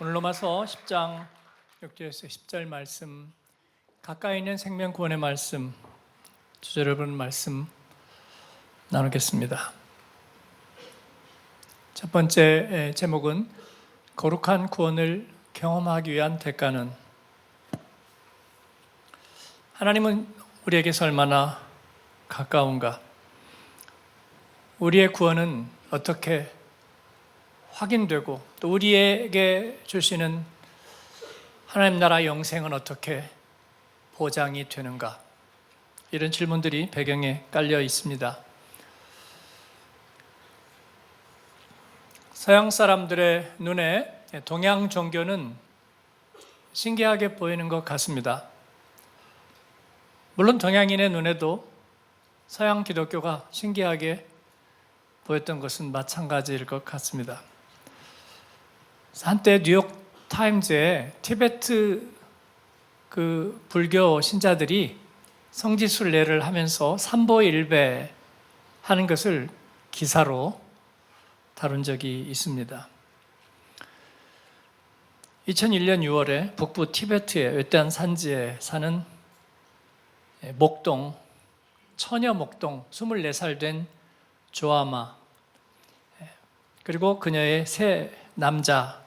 오늘 로마서 10장 6절에서 10절 말씀, 가까이 있는 생명 구원의 말씀, 주제를 보는 말씀 나누겠습니다. 첫 번째 제목은 거룩한 구원을 경험하기 위한 대가는. 하나님은 우리에게서 얼마나 가까운가? 우리의 구원은 어떻게 확인되고, 또 우리에게 주시는 하나님 나라 영생은 어떻게 보장이 되는가? 이런 질문들이 배경에 깔려 있습니다. 서양 사람들의 눈에 동양 종교는 신기하게 보이는 것 같습니다. 물론 동양인의 눈에도 서양 기독교가 신기하게 보였던 것은 마찬가지일 것 같습니다. 한때 뉴욕 타임즈에 티베트 불교 신자들이 성지순례를 하면서 삼보일배 하는 것을 기사로 다룬 적이 있습니다. 2001년 6월에 북부 티베트의 외딴 산지에 사는 목동, 처녀 목동 24살 된 조아마, 그리고 그녀의 세 남자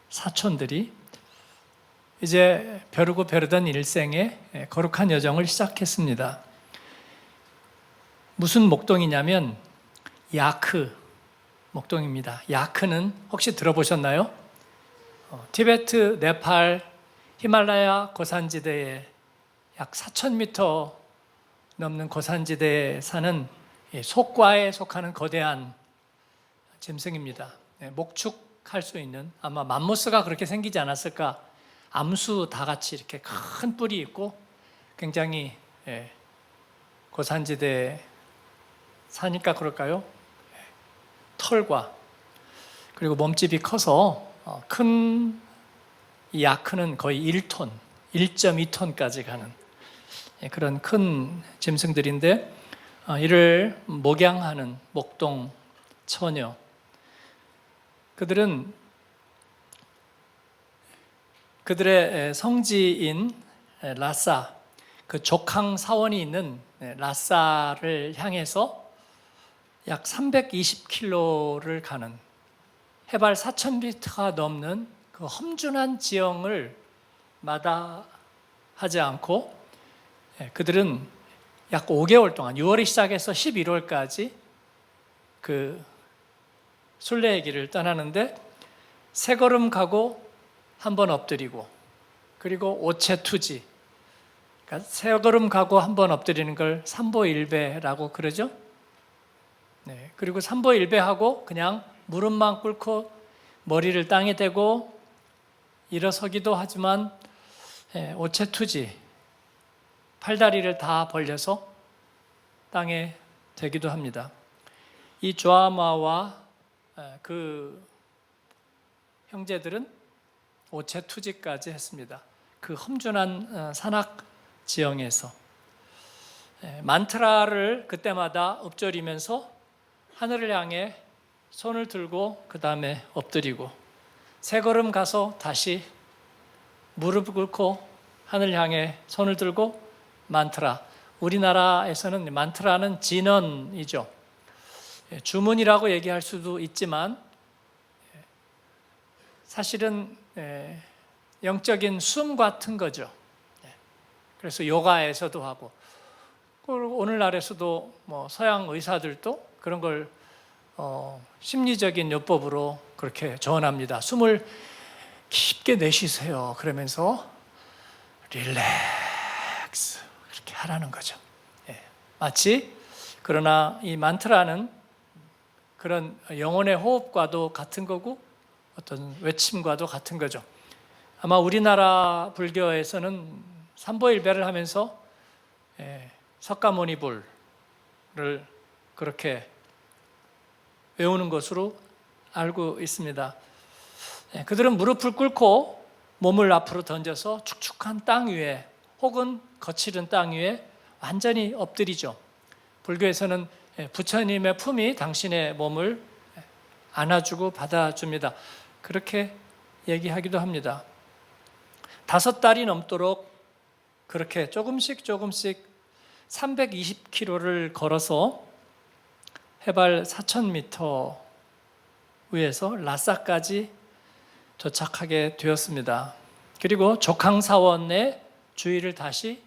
사촌들이 이제 벼르고 벼르던 일생에 거룩한 여정을 시작했습니다. 무슨 목동이냐면 야크 목동입니다. 야크는 혹시 들어보셨나요? 티베트, 네팔, 히말라야 고산지대에 약 4,000m 넘는 고산지대에 사는 속과에 속하는 거대한 짐승입니다. 목축할 수 있는, 아마 맘모스가 그렇게 생기지 않았을까? 암수 다 같이 이렇게 큰 뿔이 있고 굉장히 고산지대에 사니까 그럴까요? 털과 그리고 몸집이 커서 큰 이 야크는 거의 1톤, 1.2톤까지 가는 그런 큰 짐승들인데, 이를 목양하는 목동 처녀, 그들은 그들의 성지인 라싸, 그 족항 사원이 있는 라싸를 향해서 약 320km를 가는, 해발 4,000m가 넘는 그 험준한 지형을 마다하지 않고 그들은 약 5개월 동안, 6월이 시작해서 11월까지 그 순례의 길을 떠나는데, 세 걸음 가고 한 번 엎드리고, 그리고 오체투지, 그러니까 세 걸음 가고 한 번 엎드리는 걸 삼보일배라고 그러죠. 그리고 삼보일배하고 그냥 무릎만 꿇고 머리를 땅에 대고 일어서기도 하지만, 오체투지, 팔다리를 다 벌려서 땅에 대기도 합니다. 이 조아마와 그 형제들은 오체투지까지 했습니다. 그 험준한 산악 지형에서 만트라를 그때마다 읊조리면서 하늘을 향해 손을 들고 그 다음에 엎드리고, 세 걸음 가서 다시 무릎 꿇고 하늘 향해 손을 들고 만트라. 우리나라에서는 만트라는 진언이죠. 주문이라고 얘기할 수도 있지만 사실은 영적인 숨 같은 거죠. 그래서 요가에서도 하고, 오늘날에서도 서양 의사들도 그런 걸 심리적인 요법으로 그렇게 조언합니다. 숨을 깊게 내쉬세요. 그러면서 릴렉스 그렇게 하라는 거죠. 마치, 그러나 이 만트라는 그런 영혼의 호흡과도 같은 거고 어떤 외침과도 같은 거죠. 아마 우리나라 불교에서는 삼보일배를 하면서 석가모니불을 그렇게 외우는 것으로 알고 있습니다. 그들은 무릎을 꿇고 몸을 앞으로 던져서 축축한 땅 위에 혹은 거칠은 땅 위에 완전히 엎드리죠. 불교에서는 부처님의 품이 당신의 몸을 안아주고 받아줍니다. 그렇게 얘기하기도 합니다. 5달이 넘도록 그렇게 조금씩 320km를 걸어서 해발 4,000m 위에서 라사까지 도착하게 되었습니다. 그리고 족항사원의 주위를 다시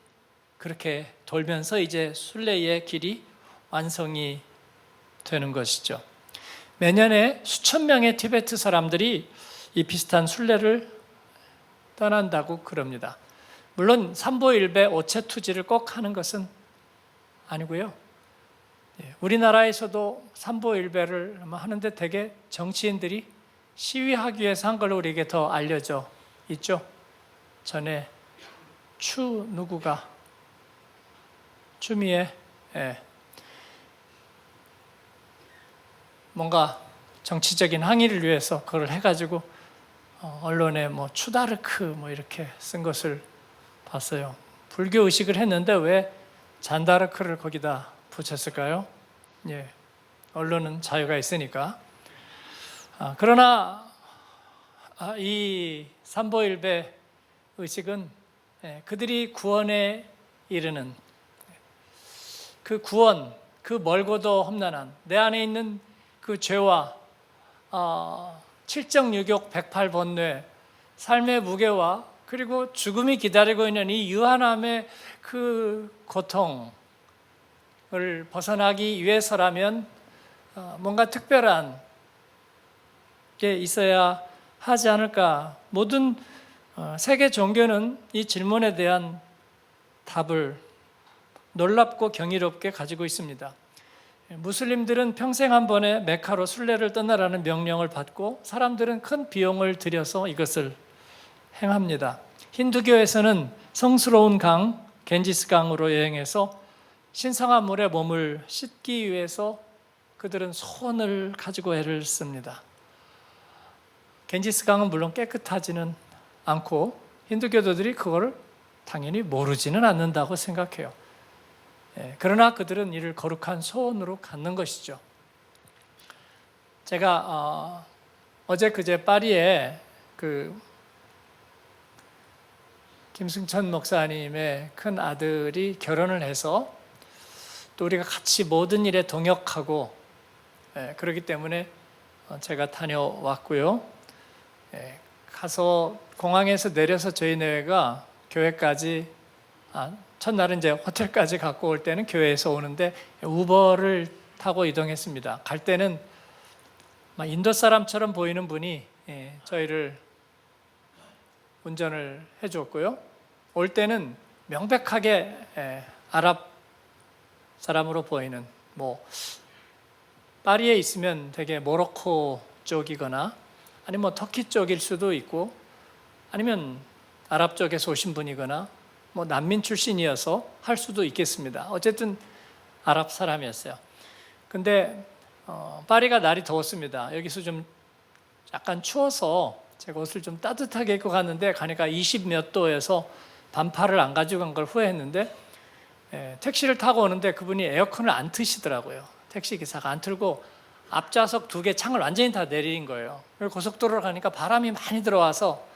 그렇게 돌면서 이제 순례의 길이 완성이 되는 것이죠. 매년에 수천 명의 티베트 사람들이 이 비슷한 순례를 떠난다고 그럽니다. 물론 삼보일배 오체투지를 꼭 하는 것은 아니고요. 우리나라에서도 삼보일배를 하는데 대개 정치인들이 시위하기 위해서 한 걸로 우리에게 더 알려져 있죠. 전에 추미애 뭔가 정치적인 항의를 위해서 그걸 해가지고 언론에 추다르크 이렇게 쓴 것을 봤어요. 불교 의식을 했는데 왜 잔다르크를 거기다 붙였을까요? 언론은 자유가 있으니까. 그러나 이 삼보일배 의식은 그들이 구원에 이르는 그 구원, 그 멀고도 험난한 내 안에 있는 그 죄와 칠정육욕 108번뇌 삶의 무게와 그리고 죽음이 기다리고 있는 이 유한함의 그 고통을 벗어나기 위해서라면 뭔가 특별한 게 있어야 하지 않을까. 모든 세계 종교는 이 질문에 대한 답을 놀랍고 경이롭게 가지고 있습니다. 무슬림들은 평생 한 번에 메카로 순례를 떠나라는 명령을 받고 사람들은 큰 비용을 들여서 이것을 행합니다. 힌두교에서는 성스러운 강, 겐지스 강으로 여행해서 신성한 물에 몸을 씻기 위해서 그들은 소원을 가지고 애를 씁니다. 겐지스 강은 물론 깨끗하지는 않고 힌두교도들이 그걸 당연히 모르지는 않는다고 생각해요. 그러나 그들은 이를 거룩한 소원으로 갖는 것이죠. 제가 어제 그제 파리에 김승천 목사님의 큰 아들이 결혼을 해서 또 우리가 같이 모든 일에 동역하고 그렇기 때문에 제가 다녀왔고요. 가서 공항에서 내려서 저희 내외가 교회까지 첫날은 이제 호텔까지 갖고 올 때는 교회에서 오는데 우버를 타고 이동했습니다. 갈 때는 인도 사람처럼 보이는 분이 저희를 운전을 해줬고요. 올 때는 명백하게 아랍 사람으로 보이는 파리에 있으면 되게 모로코 쪽이거나 아니면 터키 쪽일 수도 있고 아니면 아랍 쪽에서 오신 분이거나 난민 출신이어서 할 수도 있겠습니다. 어쨌든 아랍 사람이었어요. 근데 파리가 날이 더웠습니다. 여기서 좀 약간 추워서 제가 옷을 좀 따뜻하게 입고 갔는데 가니까 20 몇 도에서 반팔을 안 가지고 간 걸 후회했는데 택시를 타고 오는데 그분이 에어컨을 안 트시더라고요. 택시 기사가 안 틀고 앞좌석 2개 창을 완전히 다 내린 거예요. 그리고 고속도로를 가니까 바람이 많이 들어와서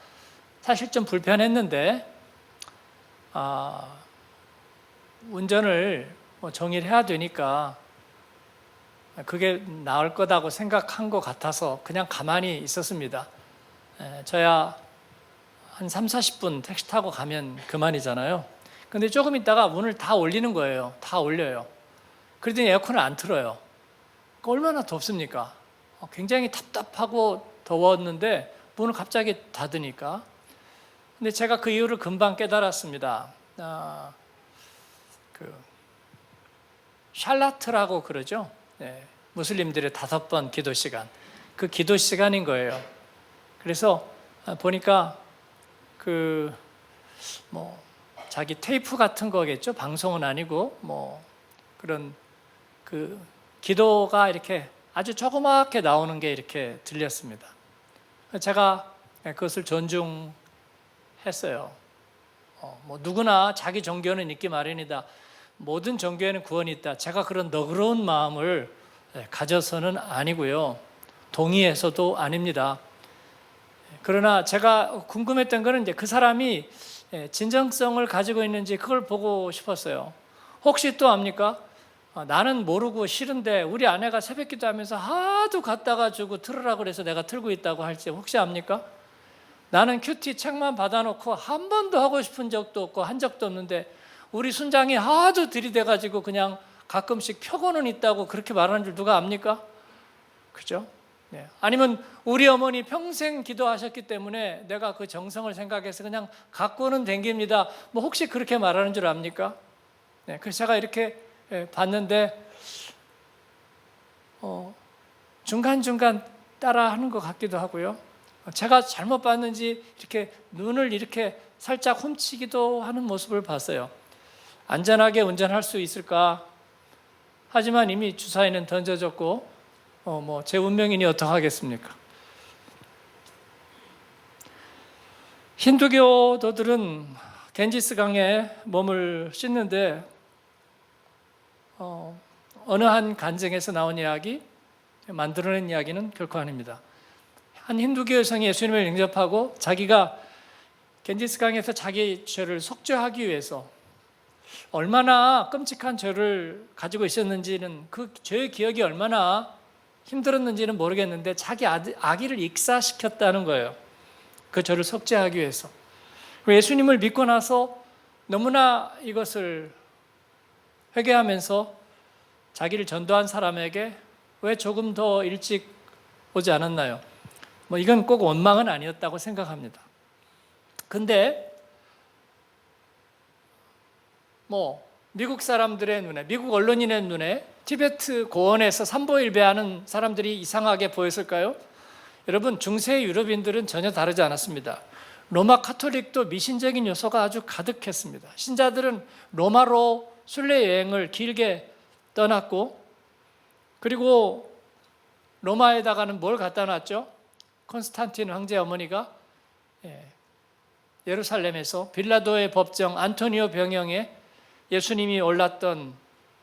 사실 좀 불편했는데 운전을 정리를 해야 되니까 그게 나을 거다고 생각한 것 같아서 그냥 가만히 있었습니다. 저야 한 30-40분 택시 타고 가면 그만이잖아요. 근데 조금 있다가 문을 다 올리는 거예요. 다 올려요. 그러더니 에어컨을 안 틀어요. 얼마나 덥습니까? 굉장히 답답하고 더웠는데 문을 갑자기 닫으니까. 근데 제가 그 이유를 금방 깨달았습니다. 샬라트라고 그러죠. 무슬림들의 5번 기도 시간. 그 기도 시간인 거예요. 그래서 보니까 자기 테이프 같은 거겠죠. 방송은 아니고 그런 기도가 이렇게 아주 조그맣게 나오는 게 이렇게 들렸습니다. 제가 그것을 존중했어요. 누구나 자기 종교는 있기 마련이다. 모든 종교에는 구원이 있다. 제가 그런 너그러운 마음을 가져서는 아니고요. 동의해서도 아닙니다. 그러나 제가 궁금했던 거는 이제 그 사람이 진정성을 가지고 있는지 그걸 보고 싶었어요. 혹시 또 압니까? 나는 모르고 싫은데 우리 아내가 새벽 기도하면서 하도 갖다가 주고 틀으라고 그래서 내가 틀고 있다고 할지 혹시 압니까? 나는 큐티 책만 받아놓고 한 번도 하고 싶은 적도 없고 한 적도 없는데 우리 순장이 하도 들이대가지고 그냥 가끔씩 펴고는 있다고 그렇게 말하는 줄 누가 압니까? 그죠? 네. 아니면 우리 어머니 평생 기도하셨기 때문에 내가 그 정성을 생각해서 그냥 갖고는 댕깁니다. 뭐 혹시 그렇게 말하는 줄 압니까? 네. 그래서 제가 이렇게 봤는데 중간중간 따라하는 것 같기도 하고요. 제가 잘못 봤는지 이렇게 눈을 이렇게 살짝 훔치기도 하는 모습을 봤어요. 안전하게 운전할 수 있을까? 하지만 이미 주사위는 던져졌고 제 운명이니 어떡하겠습니까? 힌두교도들은 겐지스강에 몸을 씻는데 어느 한 간증에서 나온 이야기, 만들어낸 이야기는 결코 아닙니다. 한 힌두교 여성이 예수님을 영접하고 자기가 겐지스강에서 자기 죄를 속죄하기 위해서 얼마나 끔찍한 죄를 가지고 있었는지는 그 죄의 기억이 얼마나 힘들었는지는 모르겠는데 자기 아기를 익사시켰다는 거예요. 그 죄를 속죄하기 위해서. 예수님을 믿고 나서 너무나 이것을 회개하면서 자기를 전도한 사람에게 왜 조금 더 일찍 오지 않았나요? 이건 꼭 원망은 아니었다고 생각합니다. 근데 미국 사람들의 눈에, 미국 언론인의 눈에 티베트 고원에서 삼보일배하는 사람들이 이상하게 보였을까요? 여러분, 중세 유럽인들은 전혀 다르지 않았습니다. 로마 카톨릭도 미신적인 요소가 아주 가득했습니다. 신자들은 로마로 순례 여행을 길게 떠났고, 그리고 로마에다가는 뭘 갖다 놨죠? 콘스탄틴 황제 어머니가 예루살렘에서 빌라도의 법정 안토니오 병영에 예수님이 올랐던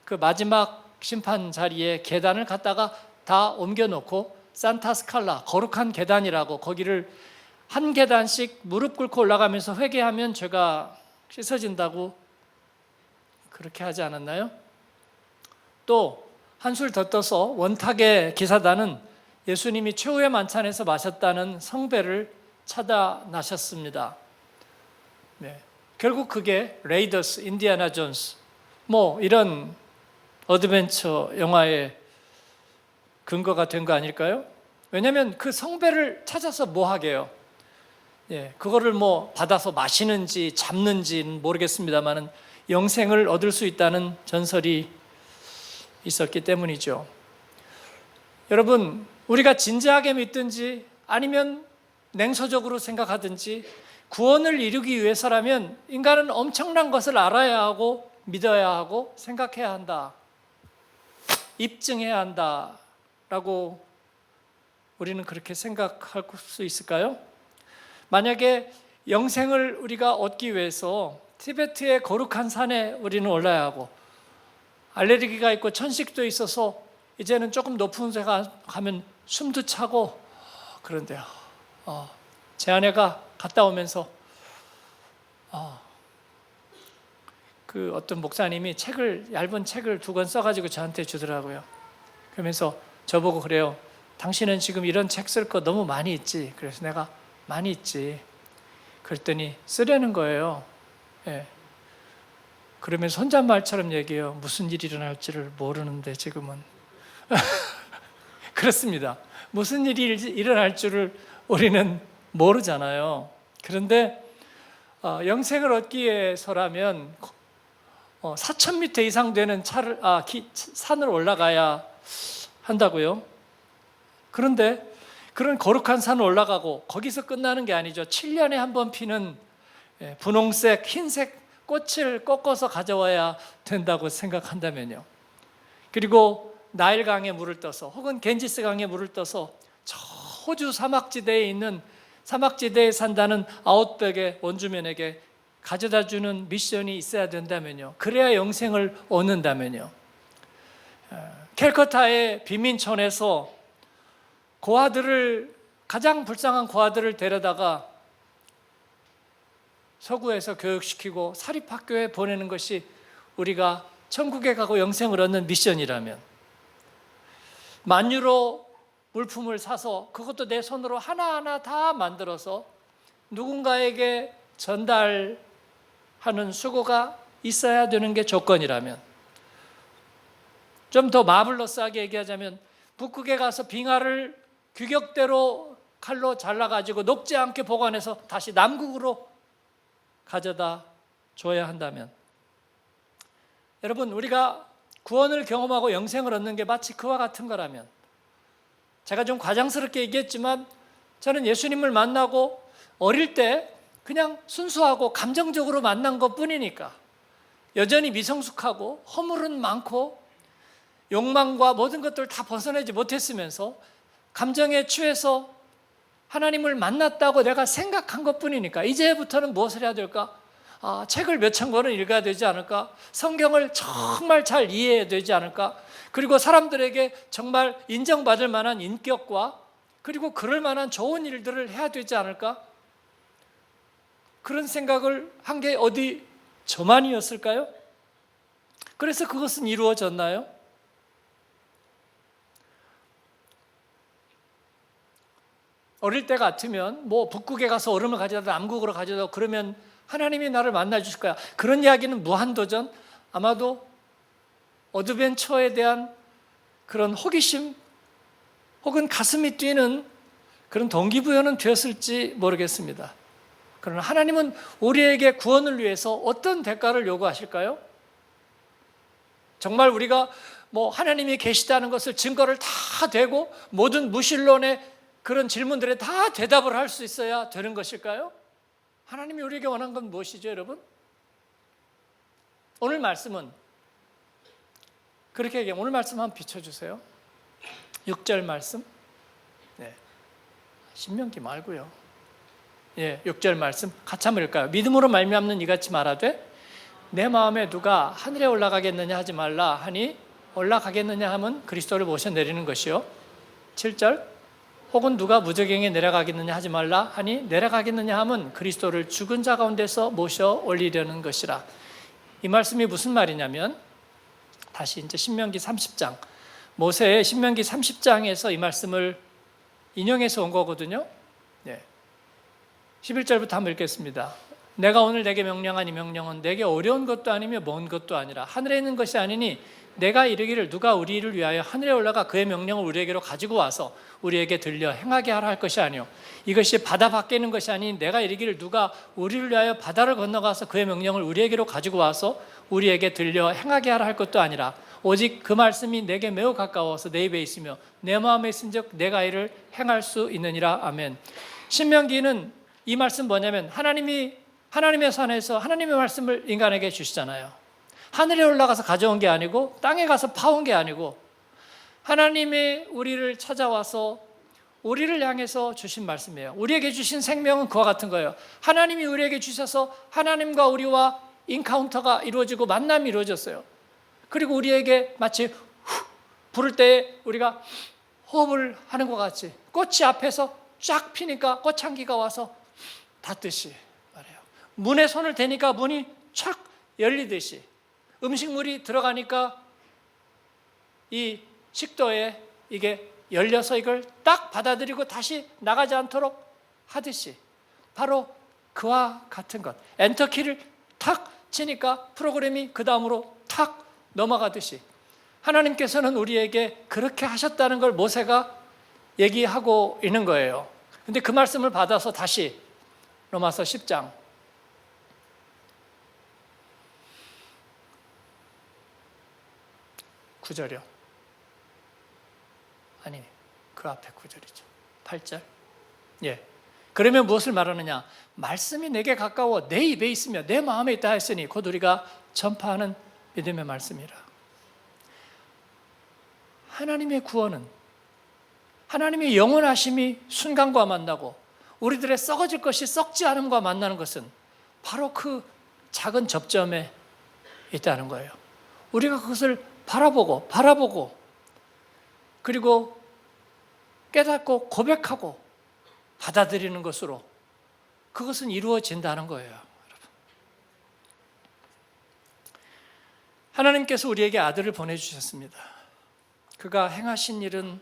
그 마지막 심판 자리에 계단을 갖다가 다 옮겨놓고 산타스칼라, 거룩한 계단이라고 거기를 한 계단씩 무릎 꿇고 올라가면서 회개하면 죄가 씻어진다고 그렇게 하지 않았나요? 또 한술 더 떠서 원탁의 기사단은 예수님이 최후의 만찬에서 마셨다는 성배를 찾아나셨습니다. 네. 결국 그게 레이더스, 인디아나 존스 이런 어드벤처 영화의 근거가 된 거 아닐까요? 왜냐하면 그 성배를 찾아서 뭐 하게요? 그거를 받아서 마시는지 잡는지는 모르겠습니다만은 영생을 얻을 수 있다는 전설이 있었기 때문이죠. 여러분, 우리가 진지하게 믿든지 아니면 냉소적으로 생각하든지 구원을 이루기 위해서라면 인간은 엄청난 것을 알아야 하고 믿어야 하고 생각해야 한다. 입증해야 한다라고 우리는 그렇게 생각할 수 있을까요? 만약에 영생을 우리가 얻기 위해서 티베트의 거룩한 산에 우리는 올라야 하고 알레르기가 있고 천식도 있어서 이제는 조금 높은 데 가면 숨도 차고 그런데요. 제 아내가 갔다 오면서 그 어떤 목사님이 얇은 책을 2권 써가지고 저한테 주더라고요. 그러면서 저보고 그래요. 당신은 지금 이런 책 쓸 거 너무 많이 있지? 그래서 내가 많이 있지. 그랬더니 쓰려는 거예요. 그러면서 혼잣말처럼 얘기해요. 무슨 일이 일어날지를 모르는데 지금은. 그렇습니다. 무슨 일이 일어날 줄을 우리는 모르잖아요. 그런데 영생을 얻기 위해서라면 4,000m 이상 되는 산을 올라가야 한다고요. 그런데 그런 거룩한 산을 올라가고 거기서 끝나는 게 아니죠. 7년에 한 번 피는 분홍색, 흰색 꽃을 꺾어서 가져와야 된다고 생각한다면요. 그리고 나일강에 물을 떠서 혹은 겐지스강에 물을 떠서 저 호주 사막지대에 있는 사막지대에 산다는 아웃백의 원주민에게 가져다주는 미션이 있어야 된다면요. 그래야 영생을 얻는다면요. 캘커타의 빈민촌에서 고아들을 가장 불쌍한 고아들을 데려다가 서구에서 교육시키고 사립학교에 보내는 것이 우리가 천국에 가고 영생을 얻는 미션이라면, 만유로 물품을 사서 그것도 내 손으로 하나하나 다 만들어서 누군가에게 전달하는 수고가 있어야 되는 게 조건이라면, 좀 더 마블러스하게 얘기하자면 북극에 가서 빙하를 규격대로 칼로 잘라가지고 녹지 않게 보관해서 다시 남극으로 가져다 줘야 한다면, 여러분, 우리가 구원을 경험하고 영생을 얻는 게 마치 그와 같은 거라면, 제가 좀 과장스럽게 얘기했지만 저는 예수님을 만나고 어릴 때 그냥 순수하고 감정적으로 만난 것 뿐이니까 여전히 미성숙하고 허물은 많고 욕망과 모든 것들을 다 벗어내지 못했으면서 감정에 취해서 하나님을 만났다고 내가 생각한 것 뿐이니까 이제부터는 무엇을 해야 될까? 책을 몇천 권을 읽어야 되지 않을까? 성경을 정말 잘 이해해야 되지 않을까? 그리고 사람들에게 정말 인정받을 만한 인격과 그리고 그럴 만한 좋은 일들을 해야 되지 않을까? 그런 생각을 한 게 어디 저만이었을까요? 그래서 그것은 이루어졌나요? 어릴 때 같으면 뭐 북극에 가서 얼음을 가져다 남극으로 가져다 그러면 하나님이 나를 만나 주실 거야. 그런 이야기는 무한도전, 아마도 어드벤처에 대한 그런 호기심 혹은 가슴이 뛰는 그런 동기부여는 되었을지 모르겠습니다. 그러나 하나님은 우리에게 구원을 위해서 어떤 대가를 요구하실까요? 정말 우리가 뭐 하나님이 계시다는 것을 증거를 다 대고 모든 무신론의 그런 질문들에 다 대답을 할 수 있어야 되는 것일까요? 하나님이 우리에게 원한 건 무엇이죠, 여러분? 오늘 말씀은 그렇게 얘기해요. 오늘 말씀 한번 비춰주세요. 6절 말씀. 네. 신명기 말고요. 6절 말씀 같이 한번 읽을까요? 믿음으로 말미암는 이같이 말하되 내 마음에 누가 하늘에 올라가겠느냐 하지 말라 하니 올라가겠느냐 하면 그리스도를 모셔 내리는 것이요. 7절 혹은 누가 무저갱에 내려가겠느냐 하지 말라 하니 내려가겠느냐 하면 그리스도를 죽은 자 가운데서 모셔 올리려는 것이라. 이 말씀이 무슨 말이냐면, 다시 이제 신명기 30장, 모세의 신명기 30장에서 이 말씀을 인용해서 온 거거든요. 11절부터 한번 읽겠습니다. 내가 오늘 내게 명령한 이 명령은 내게 어려운 것도 아니며 먼 것도 아니라 하늘에 있는 것이 아니니 내가 이르기를 누가 우리를 위하여 하늘에 올라가 그의 명령을 우리에게로 가지고 와서 우리에게 들려 행하게 하라 할 것이 아니요 이것이 바다 밖에 있는 것이 아닌 내가 이르기를 누가 우리를 위하여 바다를 건너가서 그의 명령을 우리에게로 가지고 와서 우리에게 들려 행하게 하라 할 것도 아니라 오직 그 말씀이 내게 매우 가까워서 내 입에 있으며 내 마음에 있은즉 내가 이를 행할 수 있느니라. 아멘. 신명기는 이 말씀 뭐냐면 하나님의 선에서 하나님의 말씀을 인간에게 주시잖아요. 하늘에 올라가서 가져온 게 아니고 땅에 가서 파온 게 아니고 하나님이 우리를 찾아와서 우리를 향해서 주신 말씀이에요. 우리에게 주신 생명은 그와 같은 거예요. 하나님이 우리에게 주셔서 하나님과 우리와 인카운터가 이루어지고 만남이 이루어졌어요. 그리고 우리에게 마치 부를 때 우리가 호흡을 하는 것 같이 꽃이 앞에서 쫙 피니까 꽃향기가 와서 닿듯이 말해요. 문에 손을 대니까 문이 촥 열리듯이 음식물이 들어가니까 이 식도에 이게 열려서 이걸 딱 받아들이고 다시 나가지 않도록 하듯이 바로 그와 같은 것. 엔터키를 탁 치니까 프로그램이 그 다음으로 탁 넘어가듯이 하나님께서는 우리에게 그렇게 하셨다는 걸 모세가 얘기하고 있는 거예요. 근데 그 말씀을 받아서 다시 로마서 10장 9절이요. 아니, 그 앞에 9절이죠. 8절. 그러면 무엇을 말하느냐? 말씀이 내게 가까워 내 입에 있으며 내 마음에 있다 했으니 곧 우리가 전파하는 믿음의 말씀이라. 하나님의 구원은 하나님의 영원하심이 순간과 만나고 우리들의 썩어질 것이 썩지 않음과 만나는 것은 바로 그 작은 접점에 있다는 거예요. 우리가 그것을 바라보고 그리고 깨닫고 고백하고 받아들이는 것으로 그것은 이루어진다는 거예요. 여러분. 하나님께서 우리에게 아들을 보내주셨습니다. 그가 행하신 일은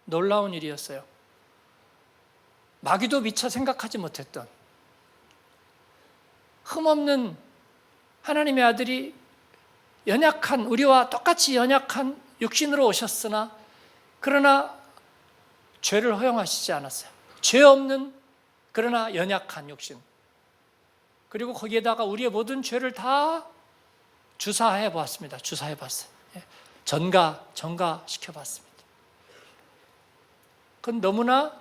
놀라운 일이었어요. 마귀도 미처 생각하지 못했던 흠없는 하나님의 아들이 연약한, 우리와 똑같이 연약한 육신으로 오셨으나 그러나 죄를 허용하시지 않았어요. 죄 없는 그러나 연약한 육신, 그리고 거기에다가 우리의 모든 죄를 다 주사해 보았습니다. 주사해 봤어요. 전가시켜 봤습니다. 그건 너무나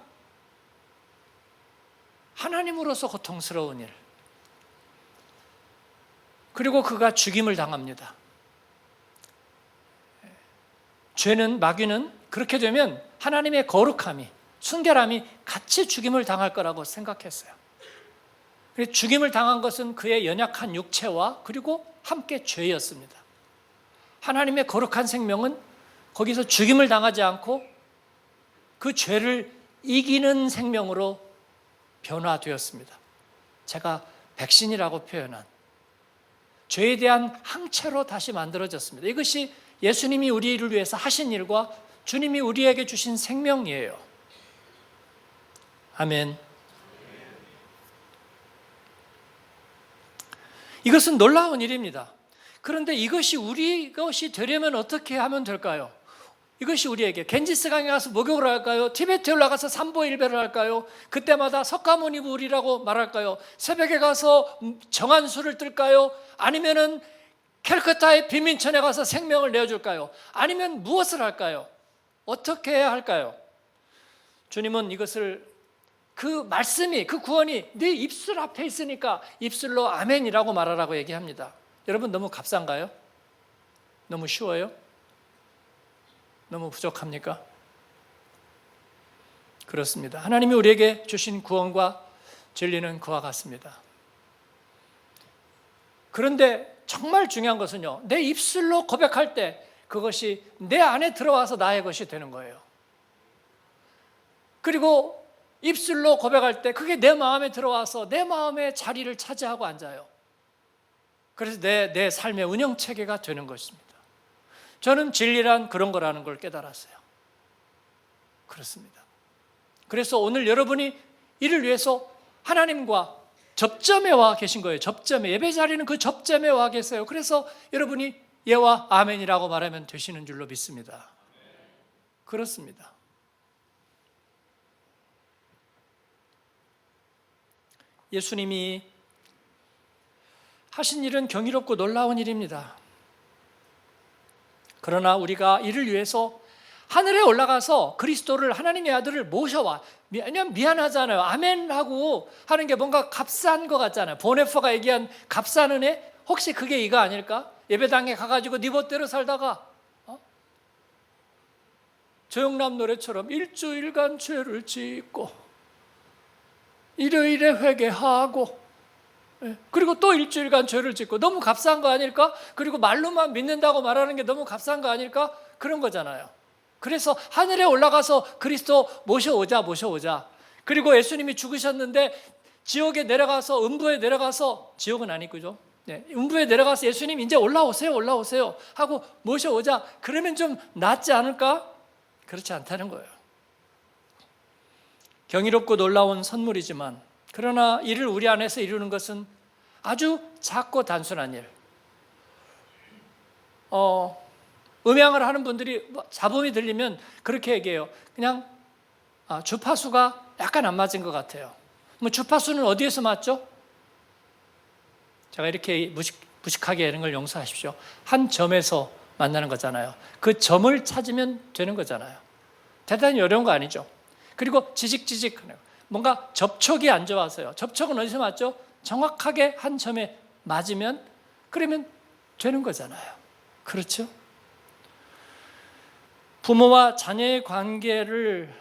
하나님으로서 고통스러운 일. 그리고 그가 죽임을 당합니다. 죄는, 마귀는 그렇게 되면 하나님의 거룩함이, 순결함이 같이 죽임을 당할 거라고 생각했어요. 죽임을 당한 것은 그의 연약한 육체와 그리고 함께 죄였습니다. 하나님의 거룩한 생명은 거기서 죽임을 당하지 않고 그 죄를 이기는 생명으로 변화되었습니다. 제가 백신이라고 표현한 죄에 대한 항체로 다시 만들어졌습니다. 이것이 예수님이 우리를 위해서 하신 일과 주님이 우리에게 주신 생명이에요. 아멘. 이것은 놀라운 일입니다. 그런데 이것이 우리 것이 되려면 어떻게 하면 될까요? 이것이 우리에게 겐지스강에 가서 목욕을 할까요? 티베트에 올라가서 삼보일배를 할까요? 그때마다 석가모니불이라고 말할까요? 새벽에 가서 정한수를 뜰까요? 아니면은 캘커타의 빈민천에 가서 생명을 내어줄까요? 아니면 무엇을 할까요? 어떻게 해야 할까요? 주님은 이것을, 그 말씀이, 그 구원이 네 입술 앞에 있으니까 입술로 아멘이라고 말하라고 얘기합니다. 여러분, 너무 값싼가요? 너무 쉬워요? 너무 부족합니까? 그렇습니다. 하나님이 우리에게 주신 구원과 진리는 그와 같습니다. 그런데 정말 중요한 것은요, 내 입술로 고백할 때 그것이 내 안에 들어와서 나의 것이 되는 거예요. 그리고 입술로 고백할 때 그게 내 마음에 들어와서 내 마음의 자리를 차지하고 앉아요. 그래서 내 삶의 운영체계가 되는 것입니다. 저는 진리란 그런 거라는 걸 깨달았어요. 그렇습니다. 그래서 오늘 여러분이 이를 위해서 하나님과 접점에 와 계신 거예요. 접점에, 예배 자리는 그 접점에 와 계세요. 그래서 여러분이 예와 아멘이라고 말하면 되시는 줄로 믿습니다. 그렇습니다. 예수님이 하신 일은 경이롭고 놀라운 일입니다. 그러나 우리가 이를 위해서 하늘에 올라가서 그리스도를, 하나님의 아들을 모셔와, 왜냐하면 미안하잖아요. 아멘하고 하는 게 뭔가 값싼 것 같잖아요. 보네퍼가 얘기한 값싼 은혜, 혹시 그게 이거 아닐까? 예배당에 가가지고 네 멋대로 살다가 조영남 노래처럼 일주일간 죄를 짓고 일요일에 회개하고 그리고 또 일주일간 죄를 짓고, 너무 값싼 거 아닐까? 그리고 말로만 믿는다고 말하는 게 너무 값싼 거 아닐까? 그런 거잖아요. 그래서 하늘에 올라가서 그리스도 모셔오자. 그리고 예수님이 죽으셨는데 지옥에 내려가서, 음부에 내려가서, 지옥은 아니고죠. 음부에 내려가서 예수님 이제 올라오세요 하고 모셔오자. 그러면 좀 낫지 않을까? 그렇지 않다는 거예요. 경이롭고 놀라운 선물이지만, 그러나 이를 우리 안에서 이루는 것은 아주 작고 단순한 일. 음향을 하는 분들이 잡음이 들리면 그렇게 얘기해요. 그냥 주파수가 약간 안 맞은 것 같아요. 주파수는 어디에서 맞죠? 제가 이렇게 무식하게 이런 걸 용서하십시오. 한 점에서 만나는 거잖아요. 그 점을 찾으면 되는 거잖아요. 대단히 어려운 거 아니죠. 그리고 지직지직 뭔가 접촉이 안 좋아서요. 접촉은 어디서 맞죠? 정확하게 한 점에 맞으면, 그러면 되는 거잖아요. 그렇죠? 부모와 자녀의 관계를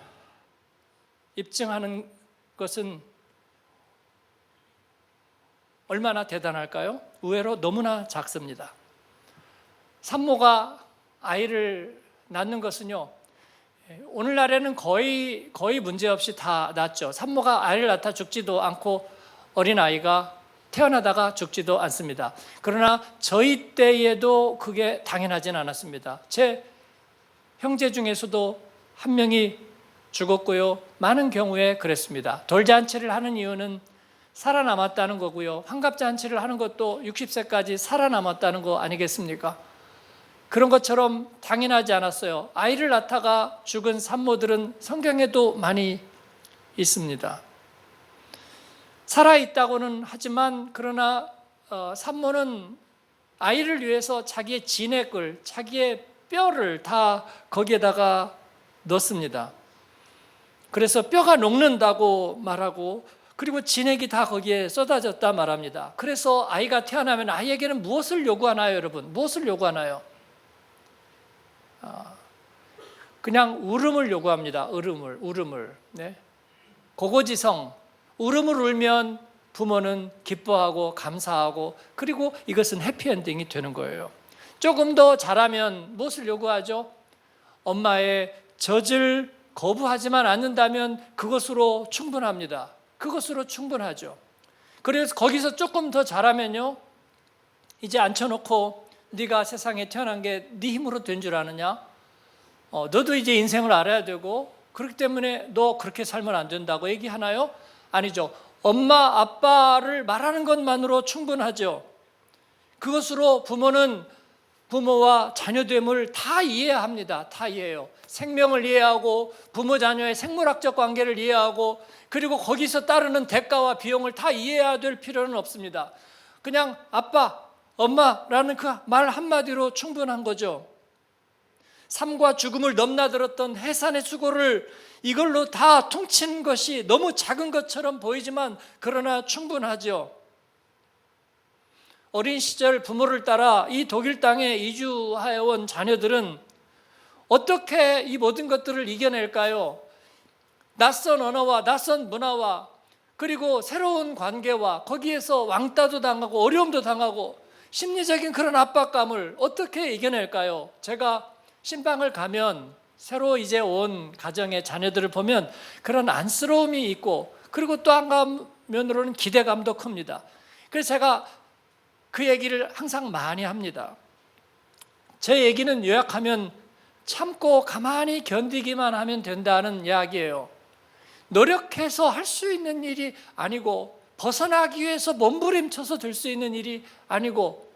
입증하는 것은 얼마나 대단할까요? 의외로 너무나 작습니다. 산모가 아이를 낳는 것은요, 오늘날에는 거의 문제없이 다 낫죠. 산모가 아이를 낳다 죽지도 않고 어린아이가 태어나다가 죽지도 않습니다. 그러나 저희 때에도 그게 당연하진 않았습니다. 제 형제 중에서도 한 명이 죽었고요. 많은 경우에 그랬습니다. 돌잔치를 하는 이유는 살아남았다는 거고요. 환갑잔치를 하는 것도 60세까지 살아남았다는 거 아니겠습니까? 그런 것처럼 당연하지 않았어요. 아이를 낳다가 죽은 산모들은 성경에도 많이 있습니다. 살아있다고는 하지만 그러나 산모는 아이를 위해서 자기의 진액을, 자기의 뼈를 다 거기에다가 넣습니다. 그래서 뼈가 녹는다고 말하고 그리고 진액이 다 거기에 쏟아졌다 말합니다. 그래서 아이가 태어나면 아이에게는 무엇을 요구하나요, 여러분? 무엇을 요구하나요? 그냥 울음을 요구합니다. 울음을. 네. 고고지성. 울음을 울면 부모는 기뻐하고 감사하고 그리고 이것은 해피엔딩이 되는 거예요. 조금 더 잘하면 무엇을 요구하죠? 엄마의 젖을 거부하지만 않는다면 그것으로 충분합니다. 그것으로 충분하죠. 그래서 거기서 조금 더 잘하면요, 이제 앉혀놓고 네가 세상에 태어난 게 네 힘으로 된 줄 아느냐? 너도 이제 인생을 알아야 되고 그렇기 때문에 너 그렇게 살면 안 된다고 얘기하나요? 아니죠. 엄마, 아빠를 말하는 것만으로 충분하죠. 그것으로 부모는 부모와 자녀됨을 다 이해합니다. 다 이해해요. 생명을 이해하고 부모 자녀의 생물학적 관계를 이해하고 그리고 거기서 따르는 대가와 비용을 다 이해해야 될 필요는 없습니다. 그냥 아빠, 엄마라는 그 말 한마디로 충분한 거죠. 삶과 죽음을 넘나들었던 해산의 수고를 이걸로 다 퉁친 것이 너무 작은 것처럼 보이지만 그러나 충분하죠. 어린 시절 부모를 따라 이 독일 땅에 이주하여 온 자녀들은 어떻게 이 모든 것들을 이겨낼까요? 낯선 언어와 낯선 문화와 그리고 새로운 관계와 거기에서 왕따도 당하고 어려움도 당하고 심리적인 그런 압박감을 어떻게 이겨낼까요? 제가 신방을 가면 새로 이제 온 가정의 자녀들을 보면 그런 안쓰러움이 있고 그리고 또 한 면으로는 기대감도 큽니다. 그래서 제가 그 얘기를 항상 많이 합니다. 제 얘기는 요약하면 참고 가만히 견디기만 하면 된다는 이야기예요. 노력해서 할 수 있는 일이 아니고 벗어나기 위해서 몸부림쳐서 될 수 있는 일이 아니고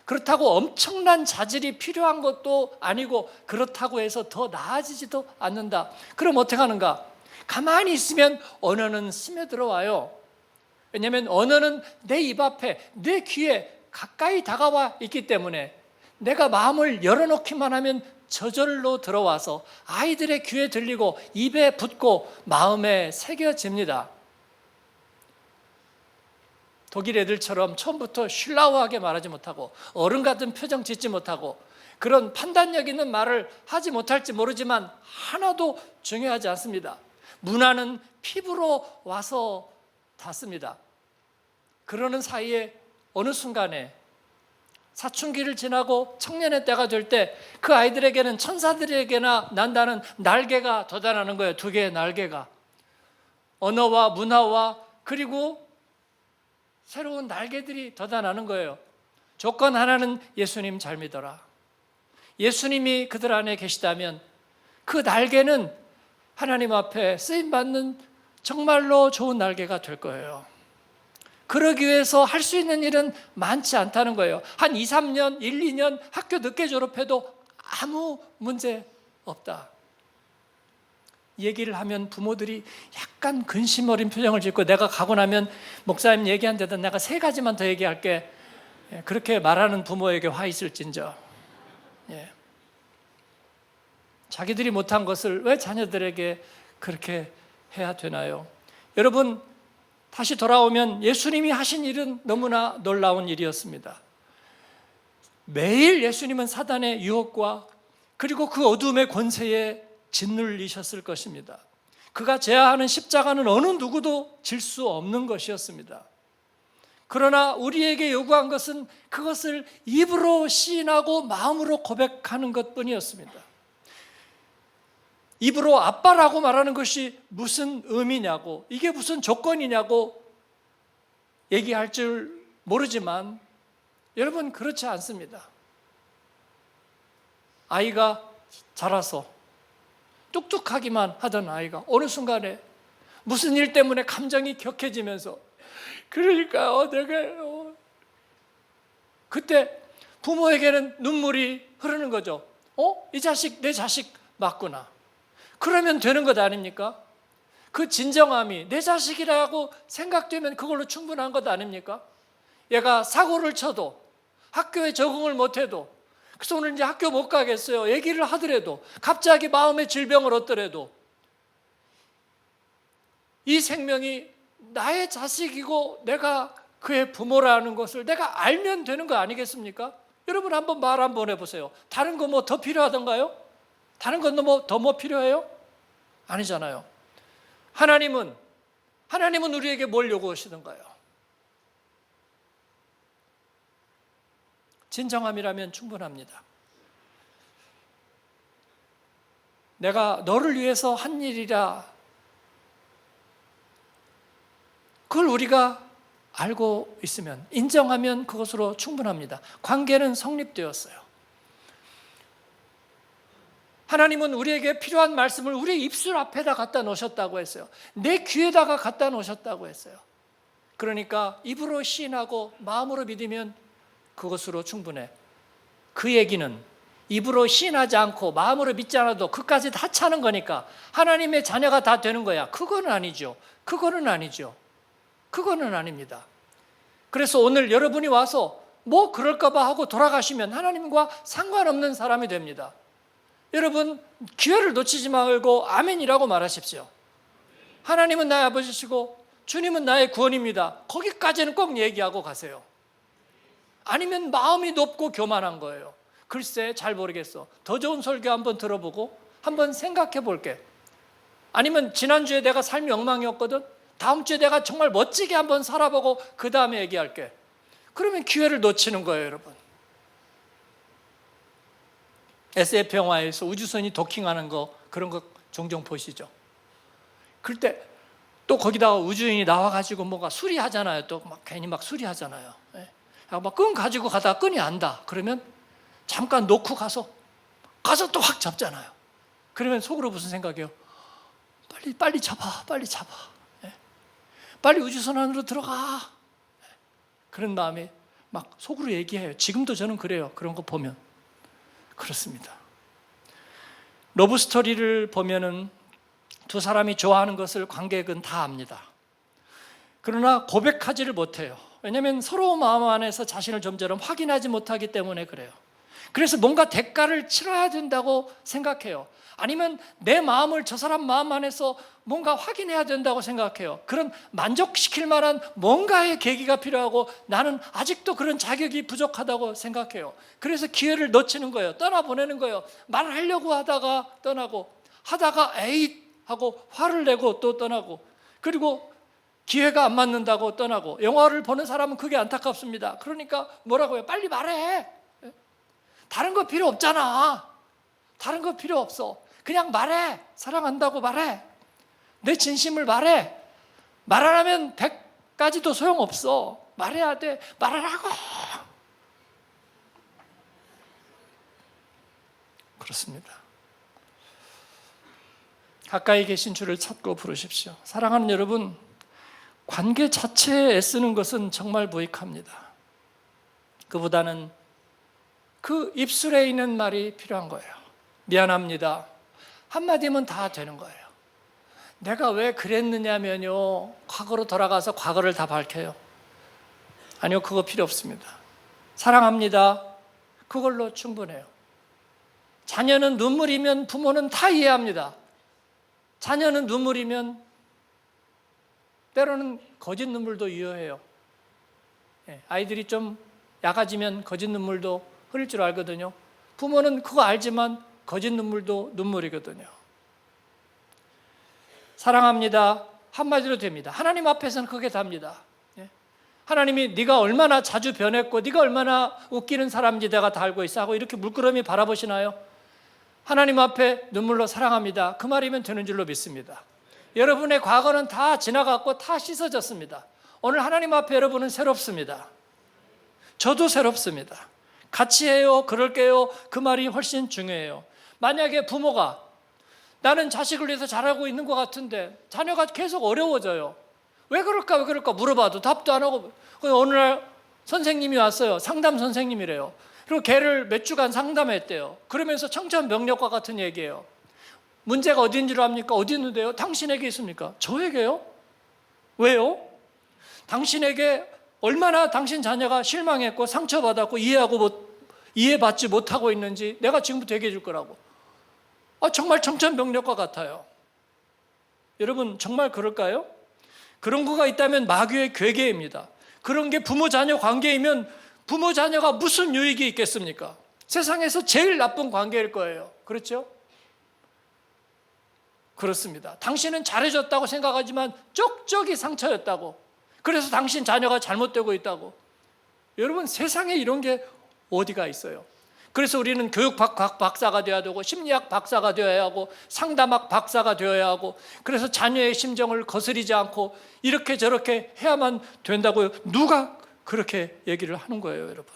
그렇다고 엄청난 자질이 필요한 것도 아니고 그렇다고 해서 더 나아지지도 않는다. 그럼 어떻게 하는가? 가만히 있으면 언어는 스며들어와요. 왜냐하면 언어는 내 입 앞에, 내 귀에 가까이 다가와 있기 때문에 내가 마음을 열어놓기만 하면 저절로 들어와서 아이들의 귀에 들리고 입에 붙고 마음에 새겨집니다. 독일 애들처럼 처음부터 슐라우하게 말하지 못하고 어른 같은 표정 짓지 못하고 그런 판단력 있는 말을 하지 못할지 모르지만 하나도 중요하지 않습니다. 문화는 피부로 와서 닿습니다. 그러는 사이에 어느 순간에 사춘기를 지나고 청년의 때가 될 때 그 아이들에게는 천사들에게나 난다는 날개가 돋아나는 거예요. 두 개의 날개가. 언어와 문화와 그리고 새로운 날개들이 돋아나는 거예요. 조건 하나는 예수님 잘 믿어라. 예수님이 그들 안에 계시다면 그 날개는 하나님 앞에 쓰임받는 정말로 좋은 날개가 될 거예요. 그러기 위해서 할 수 있는 일은 많지 않다는 거예요. 한 2, 3년, 1, 2년 학교 늦게 졸업해도 아무 문제 없다. 얘기를 하면 부모들이 약간 근심 어린 표정을 짓고 내가 가고 나면 목사님 얘기한 데다 내가 3가지만 더 얘기할게. 그렇게 말하는 부모에게 화 있을진저. 자기들이 못한 것을 왜 자녀들에게 그렇게 해야 되나요? 여러분, 다시 돌아오면 예수님이 하신 일은 너무나 놀라운 일이었습니다. 매일 예수님은 사단의 유혹과 그리고 그 어둠의 권세에 짓눌리셨을 것입니다. 그가 제하하는 십자가는 어느 누구도 질 수 없는 것이었습니다. 그러나 우리에게 요구한 것은 그것을 입으로 시인하고 마음으로 고백하는 것뿐이었습니다. 입으로 아빠라고 말하는 것이 무슨 의미냐고, 이게 무슨 조건이냐고 얘기할 줄 모르지만 여러분, 그렇지 않습니다. 아이가 자라서 뚝뚝하기만 하던 아이가 어느 순간에 무슨 일 때문에 감정이 격해지면서, 그러니까 내가 그때 부모에게는 눈물이 흐르는 거죠. 이 자식 내 자식 맞구나. 그러면 되는 것 아닙니까? 그 진정함이 내 자식이라고 생각되면 그걸로 충분한 것 아닙니까? 얘가 사고를 쳐도 학교에 적응을 못해도, 그래서 오늘 이제 학교 못 가겠어요 얘기를 하더라도, 갑자기 마음의 질병을 얻더라도 이 생명이 나의 자식이고 내가 그의 부모라는 것을 내가 알면 되는 거 아니겠습니까? 여러분, 한번 말 한번 해보세요. 다른 거 뭐 더 필요하던가요? 다른 건 더 필요해요? 아니잖아요. 하나님은 우리에게 뭘 요구하시던가요? 진정함이라면 충분합니다. 내가 너를 위해서 한 일이라, 그걸 우리가 알고 있으면, 인정하면 그것으로 충분합니다. 관계는 성립되었어요. 하나님은 우리에게 필요한 말씀을 우리 입술 앞에다 갖다 놓으셨다고 했어요. 내 귀에다가 갖다 놓으셨다고 했어요. 그러니까 입으로 시인하고 마음으로 믿으면 그것으로 충분해. 그 얘기는 입으로 시인하지 않고 마음으로 믿지 않아도 그까지 다 차는 거니까 하나님의 자녀가 다 되는 거야. 그거는 아니죠. 그거는 아닙니다. 그래서 오늘 여러분이 와서 뭐 그럴까 봐 하고 돌아가시면 하나님과 상관없는 사람이 됩니다. 여러분, 기회를 놓치지 말고 아멘이라고 말하십시오. 하나님은 나의 아버지시고 주님은 나의 구원입니다. 거기까지는 꼭 얘기하고 가세요. 아니면 마음이 높고 교만한 거예요. 글쎄, 잘 모르겠어. 더 좋은 설교 한번 들어보고 한번 생각해 볼게. 아니면 지난주에 내가 삶이 엉망이었거든, 다음 주에 내가 정말 멋지게 한번 살아보고 그 다음에 얘기할게. 그러면 기회를 놓치는 거예요, 여러분. SF 영화에서 우주선이 도킹하는 거, 그런 거 종종 보시죠. 그럴 때 또 거기다가 우주인이 나와가지고 뭔가 수리하잖아요. 또 막 괜히 막 수리하잖아요. 막 끈 가지고 가다가 끈이 안다. 그러면 잠깐 놓고 가서 또 확 잡잖아요. 그러면 속으로 무슨 생각이에요? 빨리 잡아. 빨리 우주선 안으로 들어가. 그런 마음에 막 속으로 얘기해요. 지금도 저는 그래요. 그런 거 보면. 그렇습니다. 러브 스토리를 보면은 두 사람이 좋아하는 것을 관객은 다 압니다. 그러나 고백하지를 못해요. 왜냐하면 서로 마음 안에서 자신을 좀처럼 확인하지 못하기 때문에 그래요. 그래서 뭔가 대가를 치러야 된다고 생각해요. 아니면 내 마음을 저 사람 마음 안에서 뭔가 확인해야 된다고 생각해요. 그런 만족시킬 만한 뭔가의 계기가 필요하고 나는 아직도 그런 자격이 부족하다고 생각해요. 그래서 기회를 놓치는 거예요. 떠나보내는 거예요. 말을 하려고 하다가 떠나고, 하다가 에잇 하고 화를 내고 또 떠나고, 그리고 기회가 안 맞는다고 떠나고. 영화를 보는 사람은 그게 안타깝습니다. 그러니까 뭐라고 해요? 빨리 말해. 다른 거 필요 없잖아. 다른 거 필요 없어. 그냥 말해. 사랑한다고 말해. 내 진심을 말해. 말 안 하면 100가지도 소용없어. 말해야 돼. 말하라고. 그렇습니다. 가까이 계신 주를 찾고 부르십시오. 사랑하는 여러분, 관계 자체에 애쓰는 것은 정말 무익합니다. 그보다는 그 입술에 있는 말이 필요한 거예요. 미안합니다. 한마디면 다 되는 거예요. 내가 왜 그랬느냐면요, 과거로 돌아가서 과거를 다 밝혀요. 아니요, 그거 필요 없습니다. 사랑합니다. 그걸로 충분해요. 자녀는 눈물이면 부모는 다 이해합니다. 자녀는 눈물이면 때로는 거짓 눈물도 유효해요. 아이들이 좀 약아지면 거짓 눈물도 흘릴 줄 알거든요. 부모는 그거 알지만 거짓 눈물도 눈물이거든요. 사랑합니다. 한마디로 됩니다. 하나님 앞에서는 그게 답니다. 하나님이 네가 얼마나 자주 변했고 네가 얼마나 웃기는 사람인지 내가 다 알고 있어 하고 이렇게 물끄러미 바라보시나요? 하나님 앞에 눈물로 사랑합니다. 그 말이면 되는 줄로 믿습니다. 여러분의 과거는 다 지나갔고 다 씻어졌습니다. 오늘 하나님 앞에 여러분은 새롭습니다. 저도 새롭습니다. 같이 해요, 그럴게요. 그 말이 훨씬 중요해요. 만약에 부모가 나는 자식을 위해서 잘하고 있는 것 같은데 자녀가 계속 어려워져요. 왜 그럴까 물어봐도 답도 안 하고, 어느 날 선생님이 왔어요. 상담 선생님이래요. 그리고 걔를 몇 주간 상담했대요. 그러면서 청천벽력과 같은 얘기예요. 문제가 어딘지를 압니까? 어디 있는데요? 당신에게 있습니까? 저에게요? 왜요? 당신에게 얼마나 당신 자녀가 실망했고 상처받았고 이해받지 못하고 있는지 내가 지금부터 얘기해 줄 거라고. 정말 청천벽력과 같아요. 여러분 정말 그럴까요? 그런 거가 있다면 마귀의 괴계입니다. 그런 게 부모 자녀 관계이면 부모 자녀가 무슨 유익이 있겠습니까? 세상에서 제일 나쁜 관계일 거예요. 그렇죠? 그렇습니다. 당신은 잘해줬다고 생각하지만 쪽쪽이 상처였다고. 그래서 당신 자녀가 잘못되고 있다고. 여러분 세상에 이런 게 어디가 있어요? 그래서 우리는 교육학 박사가 되어야 되고 심리학 박사가 되어야 하고 상담학 박사가 되어야 하고, 그래서 자녀의 심정을 거스리지 않고 이렇게 저렇게 해야만 된다고요. 누가 그렇게 얘기를 하는 거예요, 여러분?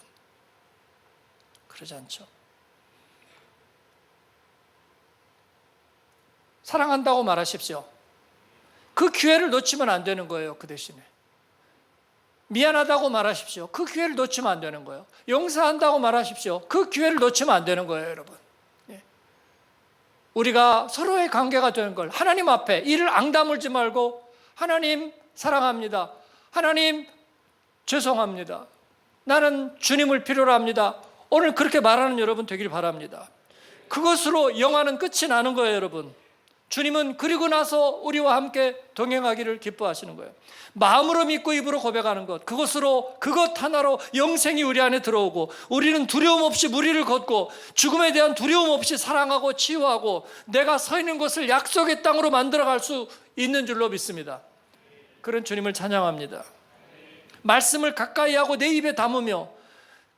그러지 않죠. 사랑한다고 말하십시오. 그 기회를 놓치면 안 되는 거예요. 그 대신에 미안하다고 말하십시오. 그 기회를 놓치면 안 되는 거예요. 용서한다고 말하십시오. 그 기회를 놓치면 안 되는 거예요, 여러분. 우리가 서로의 관계가 되는 걸 하나님 앞에 이를 앙다물지 말고, 하나님 사랑합니다. 하나님 죄송합니다. 나는 주님을 필요로 합니다. 오늘 그렇게 말하는 여러분 되길 바랍니다. 그것으로 영화는 끝이 나는 거예요, 여러분. 주님은 그리고 나서 우리와 함께 동행하기를 기뻐하시는 거예요. 마음으로 믿고 입으로 고백하는 것, 그것 하나로 영생이 우리 안에 들어오고, 우리는 두려움 없이 무리를 걷고 죽음에 대한 두려움 없이 사랑하고 치유하고 내가 서 있는 곳을 약속의 땅으로 만들어갈 수 있는 줄로 믿습니다. 그런 주님을 찬양합니다. 말씀을 가까이 하고 내 입에 담으며,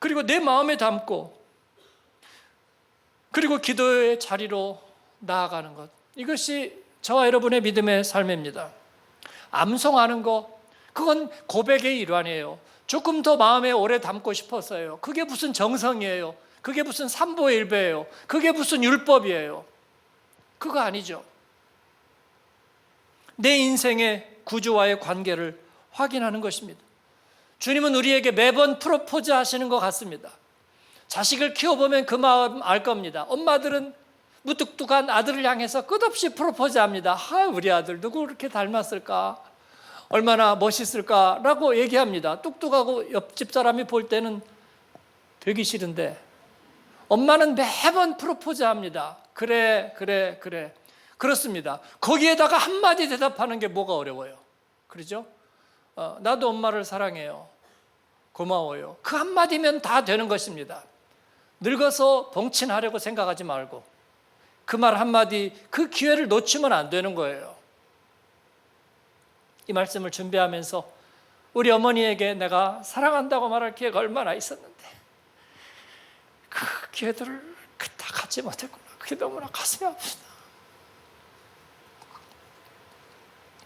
그리고 내 마음에 담고, 그리고 기도의 자리로 나아가는 것, 이것이 저와 여러분의 믿음의 삶입니다. 암송하는 거, 그건 고백의 일환이에요. 조금 더 마음에 오래 담고 싶었어요. 그게 무슨 정성이에요? 그게 무슨 삼보일배예요? 그게 무슨 율법이에요? 그거 아니죠. 내 인생의 구주와의 관계를 확인하는 것입니다. 주님은 우리에게 매번 프로포즈 하시는 것 같습니다. 자식을 키워보면 그 마음 알 겁니다. 엄마들은 무뚝뚝한 아들을 향해서 끝없이 프로포즈합니다. 우리 아들 누구 그렇게 닮았을까? 얼마나 멋있을까라고 얘기합니다. 뚝뚝하고 옆집 사람이 볼 때는 되기 싫은데 엄마는 매번 프로포즈합니다. 그래. 그렇습니다. 거기에다가 한마디 대답하는 게 뭐가 어려워요? 그렇죠? 나도 엄마를 사랑해요. 고마워요. 그 한마디면 다 되는 것입니다. 늙어서 봉친하려고 생각하지 말고 그 말 한마디, 그 기회를 놓치면 안 되는 거예요. 이 말씀을 준비하면서 우리 어머니에게 내가 사랑한다고 말할 기회가 얼마나 있었는데 그 기회들을 다 갖지 못했구나. 그게 너무나 가슴이 아프다.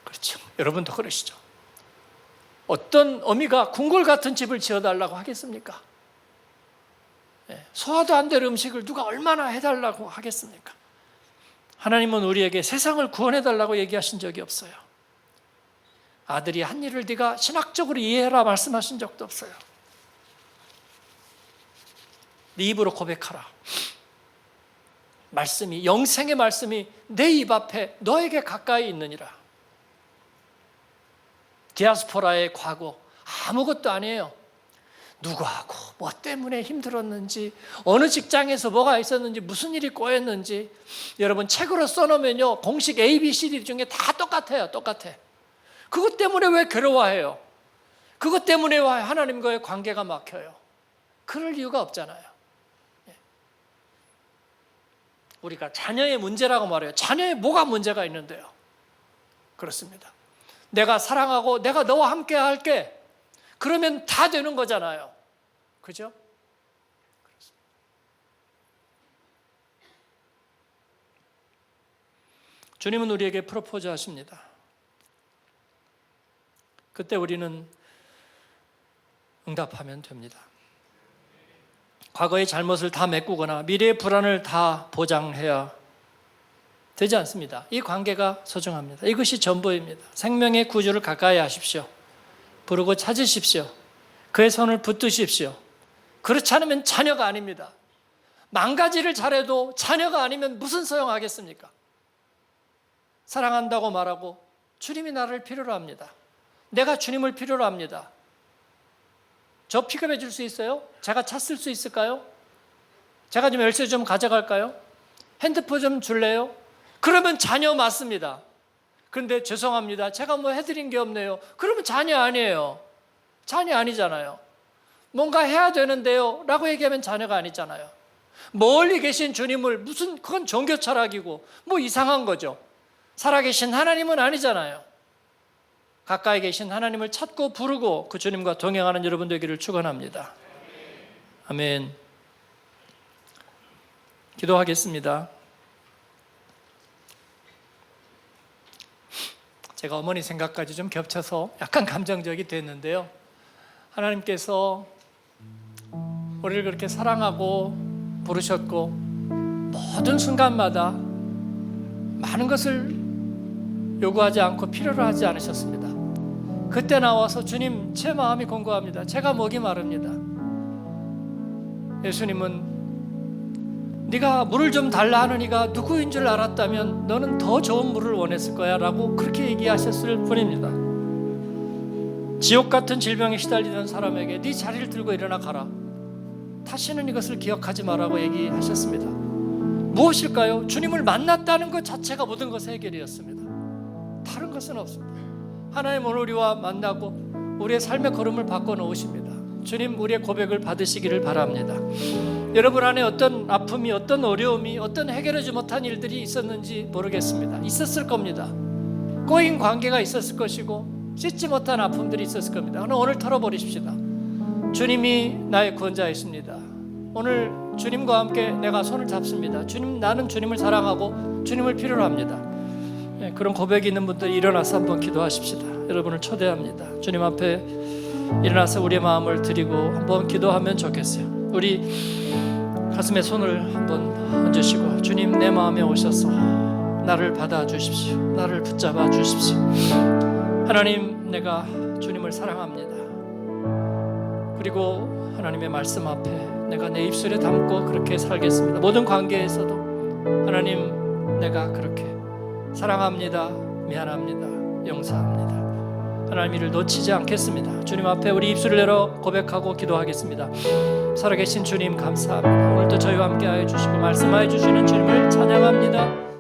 그렇죠. 여러분도 그러시죠. 어떤 어미가 궁궐 같은 집을 지어달라고 하겠습니까? 소화도 안 될 음식을 누가 얼마나 해달라고 하겠습니까? 하나님은 우리에게 세상을 구원해달라고 얘기하신 적이 없어요. 아들이 한 일을 네가 신학적으로 이해해라 말씀하신 적도 없어요. 네 입으로 고백하라. 말씀이, 영생의 말씀이 내 입 앞에 너에게 가까이 있느니라. 디아스포라의 과거 아무것도 아니에요. 누구하고 뭐 때문에 힘들었는지, 어느 직장에서 뭐가 있었는지, 무슨 일이 꼬였는지 여러분 책으로 써놓으면요 공식 ABCD 중에 다 똑같아요. 똑같아. 그것 때문에 왜 괴로워해요? 그것 때문에 왜 하나님과의 관계가 막혀요? 그럴 이유가 없잖아요. 우리가 자녀의 문제라고 말해요. 자녀에 뭐가 문제가 있는데요? 그렇습니다. 내가 사랑하고 내가 너와 함께 할게. 그러면 다 되는 거잖아요. 그죠? 주님은 우리에게 프로포즈 하십니다. 그때 우리는 응답하면 됩니다. 과거의 잘못을 다 메꾸거나 미래의 불안을 다 보장해야 되지 않습니다. 이 관계가 소중합니다. 이것이 전부입니다. 생명의 구주를 가까이 하십시오. 부르고 찾으십시오. 그의 손을 붙드십시오. 그렇지 않으면 자녀가 아닙니다. 망가지를 잘해도 자녀가 아니면 무슨 소용하겠습니까? 사랑한다고 말하고 주님이 나를 필요로 합니다. 내가 주님을 필요로 합니다. 저 픽업해 줄 수 있어요? 제가 차 쓸 수 있을까요? 제가 좀 열쇠 좀 가져갈까요? 핸드폰 좀 줄래요? 그러면 자녀 맞습니다. 그런데 죄송합니다. 제가 뭐 해드린 게 없네요. 그러면 자녀 아니에요. 자녀 아니잖아요. 뭔가 해야 되는데요 라고 얘기하면 자녀가 아니잖아요. 멀리 계신 주님을 무슨 그건 종교 철학이고 뭐 이상한 거죠. 살아계신 하나님은 아니잖아요. 가까이 계신 하나님을 찾고 부르고 그 주님과 동행하는 여러분 되기를 축원합니다. 아멘. 기도하겠습니다. 제가 어머니 생각까지 좀 겹쳐서 약간 감정적이 됐는데요. 하나님께서 우리를 그렇게 사랑하고 부르셨고 모든 순간마다 많은 것을 요구하지 않고 필요로 하지 않으셨습니다. 그때 나와서 주님 제 마음이 공고합니다. 제가 목이 마릅니다. 예수님은 네가 물을 좀 달라 하느니가 누구인 줄 알았다면 너는 더 좋은 물을 원했을 거야 라고 그렇게 얘기하셨을 뿐입니다. 지옥 같은 질병에 시달리던 사람에게 네 자리를 들고 일어나 가라. 다시는 이것을 기억하지 마라고 얘기하셨습니다. 무엇일까요? 주님을 만났다는 것 자체가 모든 것의 해결이었습니다. 다른 것은 없습니다. 하나님 오늘 우리와 만나고 우리의 삶의 걸음을 바꿔놓으십니다. 주님 우리의 고백을 받으시기를 바랍니다. 여러분 안에 어떤 아픔이, 어떤 어려움이, 어떤 해결하지 못한 일들이 있었는지 모르겠습니다. 있었을 겁니다. 꼬인 관계가 있었을 것이고 씻지 못한 아픔들이 있었을 겁니다. 그러나 오늘 털어버리십시다. 주님이 나의 구원자이십니다. 오늘 주님과 함께 내가 손을 잡습니다. 주님, 나는 주님을 사랑하고 주님을 필요로 합니다. 그런 고백이 있는 분들이 일어나서 한번 기도하십시다. 여러분을 초대합니다. 주님 앞에 일어나서 우리의 마음을 드리고 한번 기도하면 좋겠어요. 우리 가슴에 손을 한번 얹으시고 주님 내 마음에 오셔서 나를 받아주십시오. 나를 붙잡아 주십시오. 하나님 내가 주님을 사랑합니다. 그리고 하나님의 말씀 앞에 내가 내 입술에 담고 그렇게 살겠습니다. 모든 관계에서도 하나님 내가 그렇게 사랑합니다. 미안합니다. 용서합니다. 하나님 이를 놓치지 않겠습니다. 주님 앞에 우리 입술을 열어 고백하고 기도하겠습니다. 살아계신 주님 감사합니다. 오늘도 저희와 함께하여 주시고 말씀하여 주시는 주님을 찬양합니다.